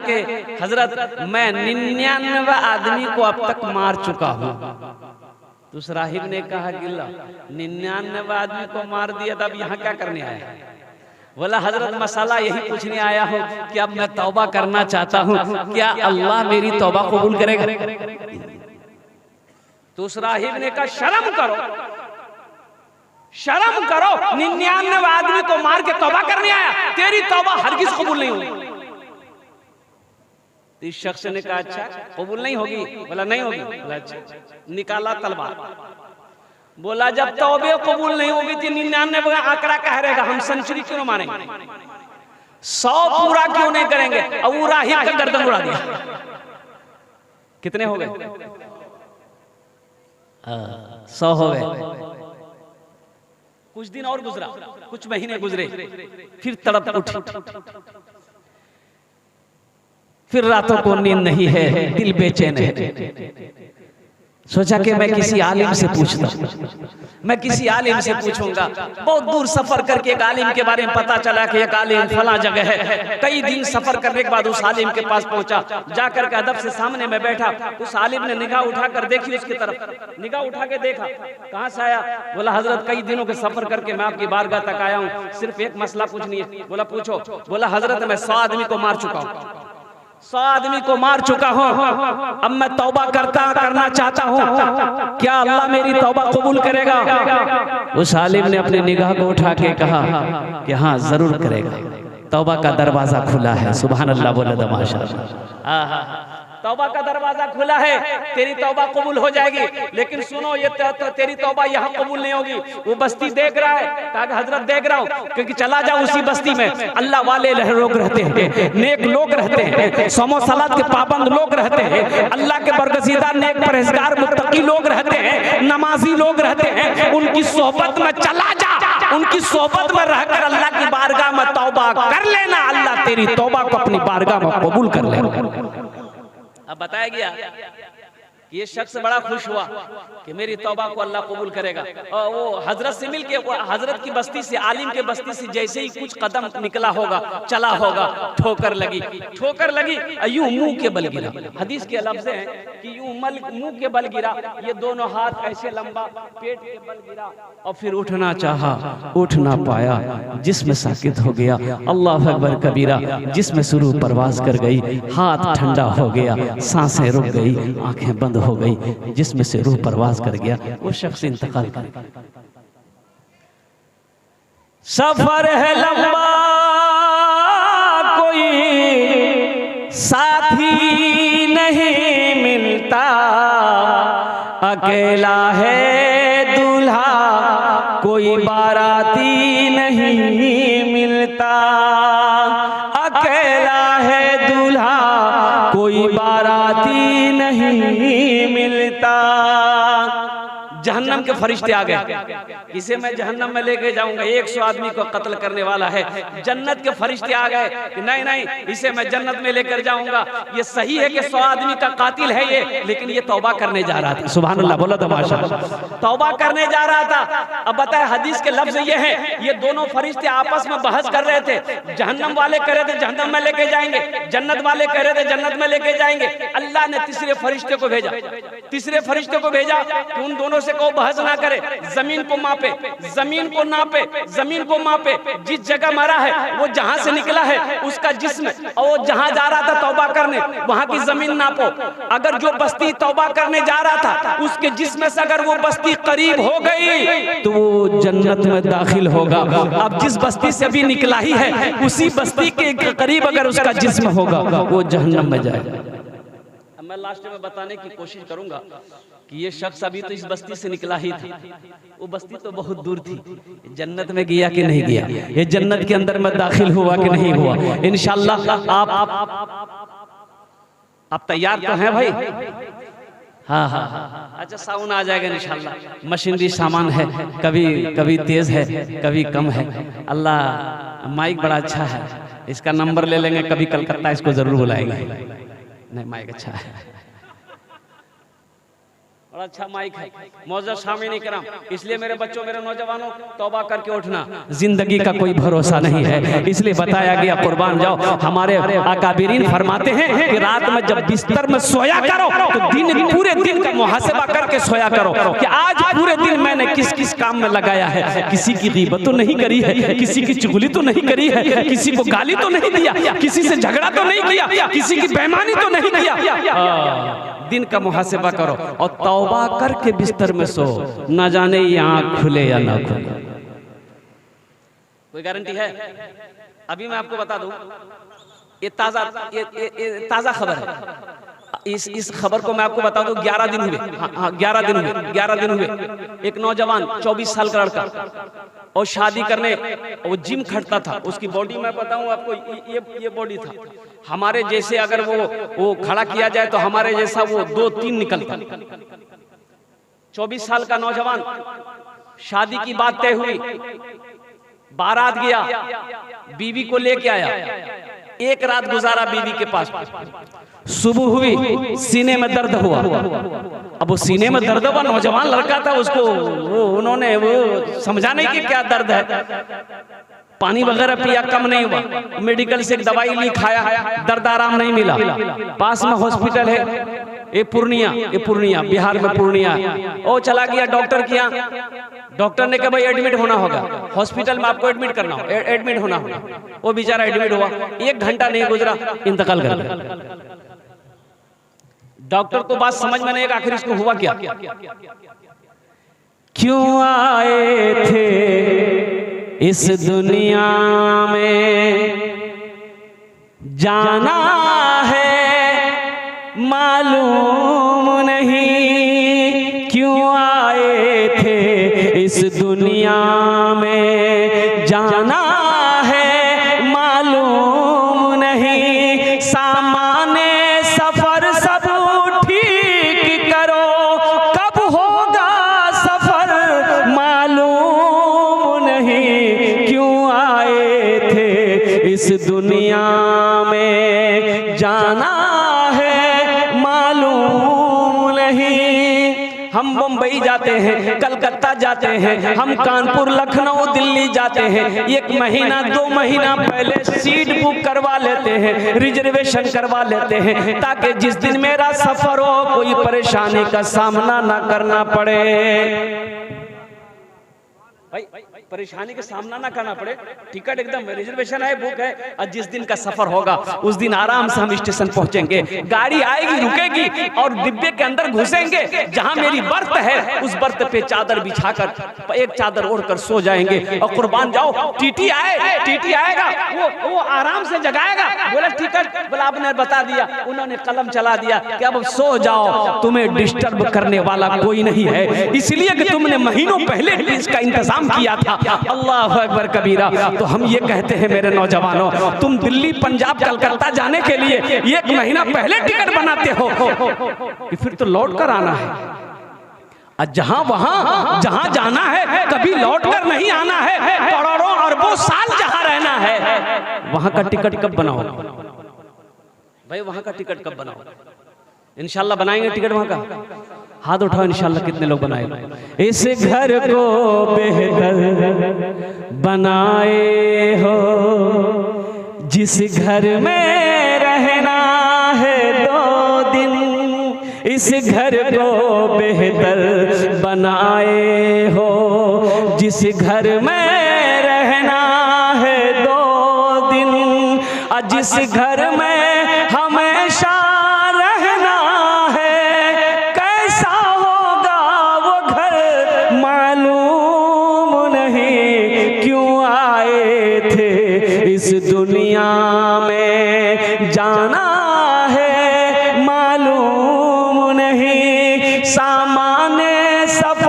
कि हजरत मैं 99 आदमी को अब तक मार चुका हूँ। तो उस राहिब ने कहा कि 99 आदमी को मार दिया था, अब यहाँ क्या करने आया? बोला हजरत मसाला यही पूछने आया हूँ कि अब मैं तौबा करना चाहता हूँ, क्या अल्लाह मेरी तौबा कबूल करेगा? तो उस राहिब ने कहा शर्म करो, शर्म करो, 99 आदमी को मार के तौबा करने आया, तेरी तौबा हरगिज कबूल नहीं होगी। इस शख्स ने कहा अच्छा कबूल नहीं होगी? बोला नहीं होगी। बोला अच्छा। निकाला तलवार, बोला जब तौबे कबूल नहीं होगी तो 99 का आंकड़ा कह रहेगा, हम सेंचुरी क्यों मारेंगे, 100 पूरा क्यों नहीं करेंगे? अब वो राहिब का गर्दन उड़ा दिया। कितने हो गए? 100 हो गए। कुछ दिन और गुजरा, कुछ महीने गुजरे, फिर तड़प उठी, फिर रातों को नींद नहीं है, दिल बेचैन है। सोचा कि मैं किसी आलिम से पूछता हूं, मैं किसी आलिम से पूछूंगा। बहुत दूर सफर करके एक आलिम के बारे में पता चला कि एक आलिम फला जगह है। कई दिन सफर करने के बाद उस आलिम के पास पहुंचा, जाकर के अदब से सामने में बैठा। उस आलिम ने निगाह उठाकर देखी उसकी तरफ, निगाह उठा के देखा, कहां से आया? बोला हजरत कई दिनों के सफर करके मैं आपकी बारगाह तक आया हूँ, सिर्फ एक मसला पूछनी है। बोला पूछो। बोला हजरत मैं 100 आदमी को मार चुका हूँ, 100 आदमी को मार चुका हूँ, अब मैं तौबा करना चाहता हूँ, क्या अल्लाह मेरी तौबा कबूल करेगा? उस आलिम ने अपनी निगाह को उठा के कहा कि हाँ जरूर करेगा, तौबा का दरवाजा खुला है। सुभान अल्लाह, बोले तो माशाअल्लाह। तौबा का दरवाजा खुला है, तेरी तौबा कबूल हो जाएगी। लेकिन सुनो, ये तेरी तौबा यहाँ कबूल नहीं होगी। वो बस्ती देख रहा है, कहा हजरत देख रहा हूँ, क्योंकि चला जाओ उसी बस्ती में अल्लाह वाले लोग रहते हैं, नेक लोग रहते हैं, समो सलात के पाबंद लोग रहते हैं, अल्लाह के बरगजीदा नेक परहेजगार मुत्तकी लोग रहते हैं, नमाजी लोग रहते हैं। उनकी सोहबत में चला जा, उनकी सोहबत में रहकर अल्लाह की बारगाह में तौबा कर लेना, अल्लाह तेरी तौबा को अपनी बारगाह में कबूल कर लेना। अब बताया गया कि ये शख्स बड़ा खुश हुआ कि मेरी तौबा को अल्लाह कबूल करेगा। और वो हजरत से मिलके, हजरत की बस्ती से, आलिम के बस्ती से जैसे ही कुछ कदम निकला होगा, चला होगा, ठोकर लगी, ठोकर लगी, यूं मुंह के बल गिरा। हदीस के लफ्ज़ हैं कि यूं मुंह के बल गिरा, ये दोनों हाथ ऐसे लंबा, पेट के बल गिरा, और फिर उठना चाहा, उठ ना पाया, जिस्म साकित हो गया। अल्लाह अकबर कबीरा, जिस्म शुरू परवाज कर गई, हाथ ठंडा हो गया, सांसें रुक गई, आंखें बंद हो गई, जिसमें से रूह परवाज कर गया। वो शख्स इंतकाल कर गया। सफर है लंबा, कोई साथी नहीं मिलता, अकेला है दूल्हा, कोई बाराती नहीं मिलता, अकेला है दूल्हा, कोई बाराती नहीं मिलता। जहन्नम के फरिश्ते आ गए, इसे मैं जहन्नम में लेके जाऊंगा, 100 आदमी को कत्ल करने वाला है। जन्नत के फरिश्ते आ गए कि नहीं नहीं, इसे मैं जन्नत में लेकर जाऊंगा। ये सही है कि 100 आदमी का कातिल है ये, लेकिन ये तौबा करने जा रहा था। सुभान अल्लाह, बोलो तो माशाअल्लाह। तौबा करने जा रहा था। अब बताए हदीस के लफ्ज ये है, ये दोनों फरिश्ते आपस में बहस कर रहे थे। जहन्नम वाले कह रहे थे जहन्नम में लेके जाएंगे, जन्नत वाले कह रहे थे जन्नत में लेके जाएंगे। अल्लाह ने तीसरे फरिश्ते को भेजा, तीसरे फरिश्ते को भेजा कि उन दोनों से को बहस ना करे, जमीन को मापे, जमीन को नापे, जमीन को मापे, जिस जगह मरा है वो जहां से निकला है उसका जिस्म, और वो जहां जा रहा था तौबा करने, वहां की जमीन नापो। अगर जो बस्ती तौबा करने जा रहा था उसके जिस्म से अगर वो बस्ती करीब हो गई तो वो जन्नत में दाखिल होगा। अब जिस बस्ती से अभी निकला ही है उसी बस्ती के करीब अगर उसका जिस्म होगा वो जहन्नम में जाएगा। मैं लास्ट में बताने की कोशिश करूंगा कि ये शख्स अभी तो इस बस्ती से निकला ही था, वो बस्ती तो बहुत दूर थी। जन्नत में गया कि नहीं गया, ये जन्नत के अंदर में दाखिल हुआ कि नहीं हुआ, इंशाअल्लाह आप तैयार तो हैं भाई? हाँ हाँ हाँ, अच्छा साउंड आ जाएगा इंशाअल्लाह। मशीनरी सामान है, कभी कभी तेज है, कभी कम है। अल्लाह, माइक बड़ा अच्छा है, इसका नंबर ले लेंगे, कभी कलकत्ता इसको जरूर बुलाएंगे। नहीं, माइक अच्छा है। और अच्छा माइक है। मौजूद शामिल कराम, इसलिए मेरे बच्चों, मेरे नौजवानों, तौबा करके उठना, जिंदगी का कोई भरोसा नहीं है, इसलिए बताया गया कुर्बान जाओ। हमारे अकाबिरीन फरमाते हैं कि रात में जब बिस्तर में सोया करो तो दिन, पूरे दिन का मुहासबा करके सोया करो कि आज पूरे दिन मैंने किस किस काम में लगाया है। किसी की गीबत तो नहीं करी है, किसी की चुगली तो नहीं करी है, किसी को गाली तो नहीं दिया, किसी से झगड़ा तो नहीं किया, किसी की बेईमानी तो नहीं किया। दिन का मुहासबा करो और तौबा करके बिस्तर में सो, ना जाने ये आंख खुले या ना खुले। कोई गारंटी है? अभी मैं आपको बता दूं, ये ताजा खबर है। इस खबर को मैं आपको बता दूं, 11 दिन हुए, हाँ 11 दिन हुए, 11 दिन हुए। एक नौजवान 24 साल का लड़का और शादी करने, वो जिम खटता था, उसकी बॉडी मैं बताऊं आपको, ये बॉडी था हमारे जैसे, अगर वो खड़ा किया जाए तो हमारे जैसा वो 2-3 निकलता। 24 साल का नौजवान, शादी की बात तय हुई, बारात गया, बीवी को लेके आया, एक रात गुजारा बीवी के पास। सुबह हुई, सीने में दर्द हुआ। अब वो सीने में दर्द हुआ, नौजवान लड़का था, उसको उन्होंने समझा नहीं कि क्या दर्द है। पानी वगैरह पिया, कम नहीं हुआ, मेडिकल से एक दवाई ली, खाया, दर्द आराम नहीं मिला। पास में हॉस्पिटल है, ये पूर्णिया, बिहार में पूर्णिया। ओ चला गया डॉक्टर के यहाँ, डॉक्टर ने कहा भाई एडमिट होना होगा, हॉस्पिटल में आपको एडमिट करना हो, एडमिट होना होगा। वो बेचारा एडमिट हुआ, 1 घंटा नहीं गुजरा, इंतकाल कर गया। डॉक्टर को बात समझ में नहीं, आखिर इसको हुआ क्या? क्यों आए थे इस दुनिया में, जाना है मालूम नहीं। क्यों आए थे इस दुनिया में, जाना है मालूम नहीं। सामाने सफर सब ठीक करो, कब होगा सफर मालूम नहीं। क्यों आए थे इस दुनिया में, जाना है मालूम नहीं। हम बम्बई जाते हैं, कलकत्ता जाते हैं, हम कानपुर, लखनऊ, दिल्ली जाते हैं, 1 महीना 2 महीना पहले सीट बुक करवा लेते हैं, रिजर्वेशन करवा लेते हैं, ताकि जिस दिन मेरा सफर हो कोई परेशानी का सामना ना करना पड़े। भाई परेशानी का सामना ना करना पड़े, टिकट एकदम रिजर्वेशन है, बुक है, और जिस दिन का सफर होगा उस दिन आराम से हम स्टेशन पहुंचेंगे, गाड़ी आएगी, रुकेगी और डिब्बे के अंदर घुसेंगे, जहां मेरी बर्थ है उस बर्थ पे चादर बिछाकर एक चादर ओढ़कर सो जाएंगे। और कुर्बान जाओ, टीटी आएगा, वो आराम से जगाएगा, बोला टिकट, बोला आपने बता दिया, उन्होंने कलम चला दिया कि अब सो जाओ, तुम्हें डिस्टर्ब करने वाला कोई नहीं है, इसलिए कि तुमने महीनों पहले इसका इंतजाम किया था। अल्लाह अकबर कबीरा। तो हम ये कहते हैं मेरे नौजवानों, तुम दिल्ली, पंजाब, कलकत्ता जाने के लिए 1 महीना पहले टिकट बनाते हो, फिर तो लौट कर आना है। जहां जाना है कभी लौट कर नहीं आना है, करोड़ों अरबों साल जहां रहना है, वहां का टिकट कब बनाओ भाई, वहां का टिकट कब बनाओ? इंशाल्लाह बनाएंगे टिकट वहां का। हाथ उठाओ इंशाल्लाह, कितने लोग बनाए? इस घर को बेहतर बनाए हो, जिस घर में रहना है 2 दिन, इस घर को बेहतर बनाए हो, जिस घर में रहना है 2 दिन, और जिस घर में हमेशा रहना है, कैसा होगा वो घर मालूम नहीं। क्यों आए थे इस दुनिया में, जाना है मालूम नहीं। सामाने सब